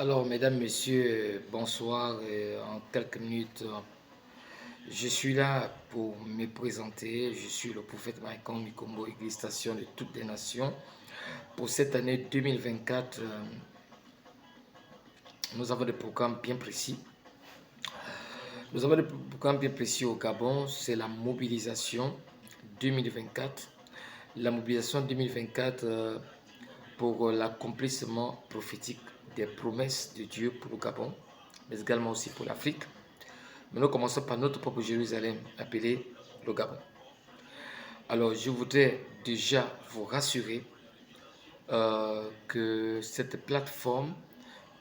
Alors, mesdames, messieurs, bonsoir. En quelques minutes, je suis là pour me présenter. Je suis le prophète Maïkon Mikombo, Église Station de toutes les nations. Pour cette année 2024, nous avons des programmes bien précis. Nous avons des programmes bien précis au Gabon. C'est la mobilisation 2024. La mobilisation 2024 pour l'accomplissement prophétique des promesses de Dieu pour le Gabon, mais également aussi pour l'Afrique. Mais nous commençons par notre propre Jérusalem, appelé le Gabon. Alors, je voudrais déjà vous rassurer que cette plateforme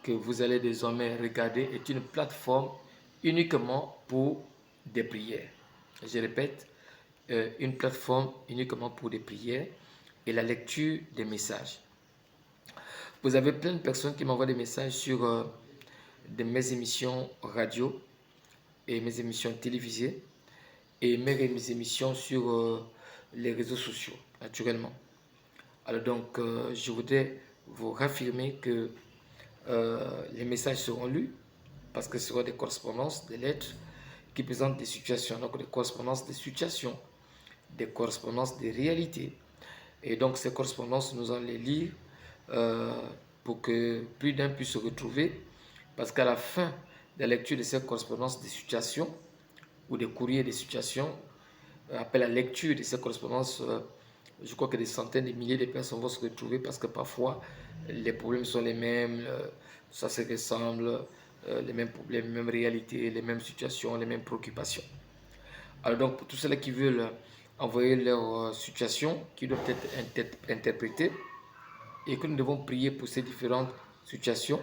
que vous allez désormais regarder est une plateforme uniquement pour des prières. Je répète, une plateforme uniquement pour des prières et la lecture des messages. Vous avez plein de personnes qui m'envoient des messages sur mes émissions radio et mes émissions télévisées et mes émissions sur les réseaux sociaux, naturellement. Alors donc, je voudrais vous raffirmer que les messages seront lus parce que ce seront des correspondances, des lettres qui présentent des situations, donc des correspondances des situations, des correspondances des réalités. Et donc ces correspondances, nous allons les lire pour que plus d'un puisse se retrouver, parce qu'à la fin de la lecture de ces correspondances des situations ou des courriers des situations, après la lecture de ces correspondances, je crois que des centaines, des milliers de personnes vont se retrouver parce que parfois les problèmes sont les mêmes, ça se ressemble, les mêmes problèmes, les mêmes réalités, les mêmes situations, les mêmes préoccupations. Alors donc pour tous ceux qui veulent envoyer leur situation, qui doivent être interprétées et que nous devons prier pour ces différentes situations,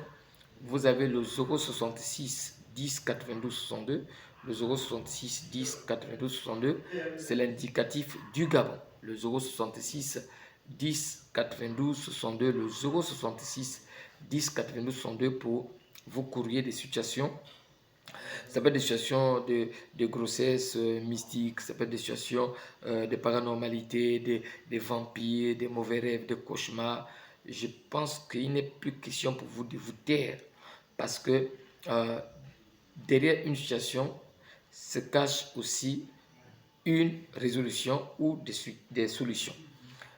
vous avez le 066 10 92 62. Le 066 10 92 62, c'est l'indicatif du Gabon. Le 066 10 92 62, le 066 10 92 62 pour vos courriers des situations. Ça peut être des situations de grossesse mystique, ça peut être des situations de paranormalité, des vampires, des mauvais rêves, des cauchemars. Je pense qu'il n'est plus question pour vous de vous taire parce que derrière une situation se cache aussi une résolution ou des solutions.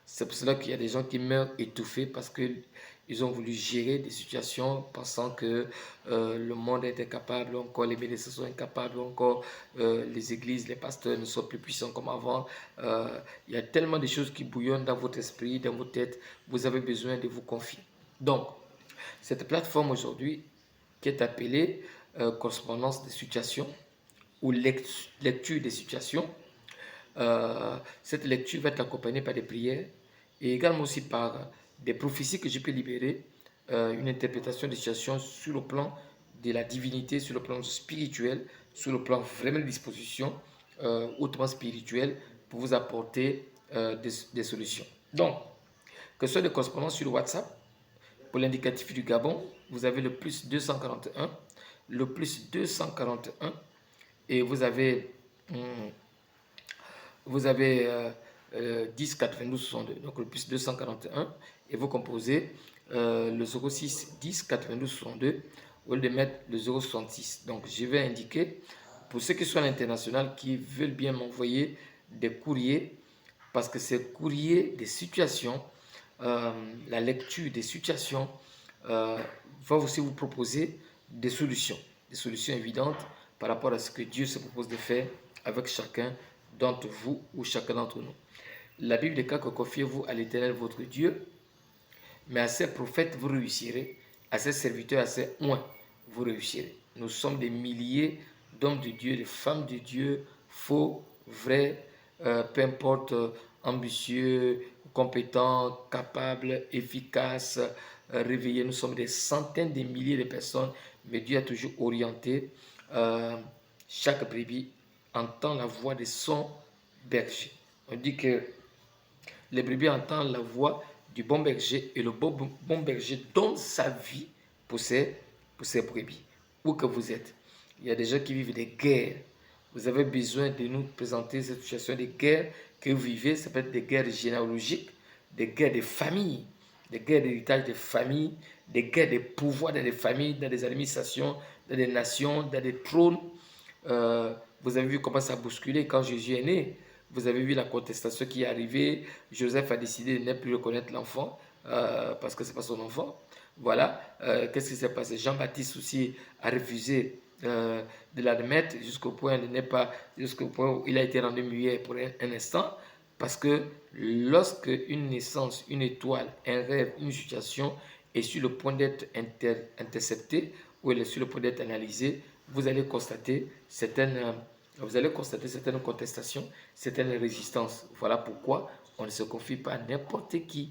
C'est pour cela qu'il y a des gens qui meurent étouffés parce qu'ils ont voulu gérer des situations pensant que le monde est incapable, encore les médecins sont incapables, encore les églises, les pasteurs ne sont plus puissants comme avant. Il y a tellement de choses qui bouillonnent dans votre esprit, dans vos têtes. Vous avez besoin de vous confier. Donc, cette plateforme aujourd'hui qui est appelée correspondance des situations ou lecture des situations, cette lecture va être accompagnée par des prières et également aussi par des prophéties que je peux libérer, une interprétation des situations sur le plan de la divinité, sur le plan spirituel, sur le plan vraiment de disposition, hautement spirituel, pour vous apporter des solutions. Donc, que ce soit des correspondances sur le WhatsApp, pour l'indicatif du Gabon, vous avez le plus 241, le plus 241, et vous avez 10 92 62, donc le plus 241, et vous composez le 06 10 92 62 au lieu de mettre le 066. Donc je vais indiquer pour ceux qui sont à l'international qui veulent bien m'envoyer des courriers, parce que ces courriers des situations, la lecture des situations va aussi vous proposer des solutions évidentes par rapport à ce que Dieu se propose de faire avec chacun d'entre vous ou chacun d'entre nous. La Bible déclare que confiez-vous à l'Éternel votre Dieu, mais à ses prophètes vous réussirez, à ses serviteurs, à ses oints vous réussirez. Nous sommes des milliers d'hommes de Dieu, de femmes de Dieu, faux, vrais, peu importe, ambitieux, compétents, capables, efficaces, réveillés. Nous sommes des centaines de milliers de personnes, mais Dieu a toujours orienté chaque brebis entend la voix de son berger. On dit que les brebis entendent la voix du bon berger et le bon berger donne sa vie pour ses brebis. Où que vous êtes, il y a des gens qui vivent des guerres. Vous avez besoin de nous présenter cette situation de guerre que vous vivez. Ça peut être des guerres généalogiques, des guerres de famille, des guerres d'héritage des familles, des guerres de pouvoir dans des familles, dans des administrations, dans des nations, dans des trônes. Vous avez vu comment ça a bousculé quand Jésus est né. Vous avez vu la contestation qui est arrivée. Joseph a décidé de ne plus reconnaître l'enfant parce que ce n'est pas son enfant. Voilà. Qu'est-ce qui s'est passé? Jean-Baptiste aussi a refusé de l'admettre jusqu'au point où il a été rendu muet pour un instant. Parce que lorsque une naissance, une étoile, un rêve, une situation est sur le point d'être interceptée ou elle est sur le point d'être analysée, vous allez constater certaines contestations, certaines résistances. Voilà pourquoi on ne se confie pas à n'importe qui.